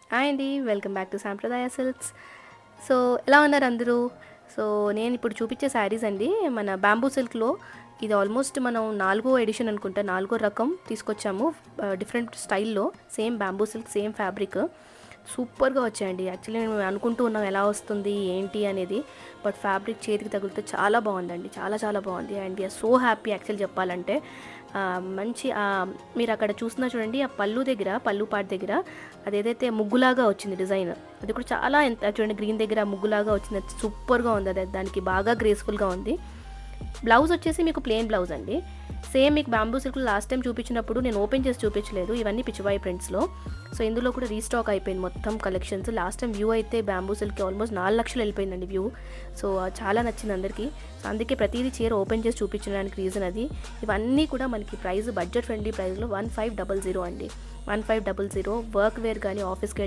Hi అండి. Welcome back to సాంప్రదాయ silks. So, ఎలా ఉన్నారు అందరూ? సో, నేను ఇప్పుడు చూపించే శారీస్ అండి మన బ్యాంబూ సిల్క్‌లో ఇది ఆల్మోస్ట్ మనం నాలుగో ఎడిషన్ అనుకుంటా. నాలుగో రకం తీసుకొచ్చాము. డిఫరెంట్ స్టైల్‌లో same bamboo silk same fabric సూపర్‌గా వచ్చాయండి. యాక్చువల్లీ మేము అనుకుంటూ ఉన్నాం ఎలా వస్తుంది ఏంటి అనేది. బట్ ఫ్యాబ్రిక్ చేతికి తగిలితే చాలా బాగుందండి. చాలా చాలా బాగుంది. And we are so happy actual చెప్పాలంటే. మంచి మీరు అక్కడ చూస్తున్నా చూడండి, ఆ పళ్ళు దగ్గర, పళ్ళు పాటు దగ్గర అదేదైతే ముగ్గులాగా వచ్చింది డిజైన్, అది కూడా చాలా ఎంత చూడండి గ్రీన్ దగ్గర ముగ్గులాగా వచ్చింది. సూపర్గా ఉంది. అది దానికి బాగా గ్రేస్ఫుల్గా ఉంది. బ్లౌజ్ వచ్చేసి మీకు ప్లెయిన్ బ్లౌజ్ అండి. సేమ్ మీకు బ్యాంబూ సిల్క్ లాస్ట్ టైం చూపించినప్పుడు నేను ఓపెన్ చేసి చూపించలేదు. ఇవన్నీ పిచ్చివాయి ప్రింట్స్లో. సో ఇందులో కూడా రీస్టాక్ అయిపోయింది మొత్తం కలెక్షన్స్. లాస్ట్ టైం వ్యూ అయితే బ్యాంబూ సిల్క్ ఆల్మోస్ట్ 4 లక్షలు వెళ్ళిపోయిందండి వ్యూ. సో చాలా నచ్చింది అందరికీ. సో అందుకే ప్రతిదీ చీర ఓపెన్ చేసి చూపించడానికి రీజన్ అది. ఇవన్నీ కూడా మనకి ప్రైస్ బడ్జెట్ ఫ్రెండ్లీ ప్రైస్లో 1500 అండి. 1500 వర్క్ వేర్ కానీ ఆఫీస్కి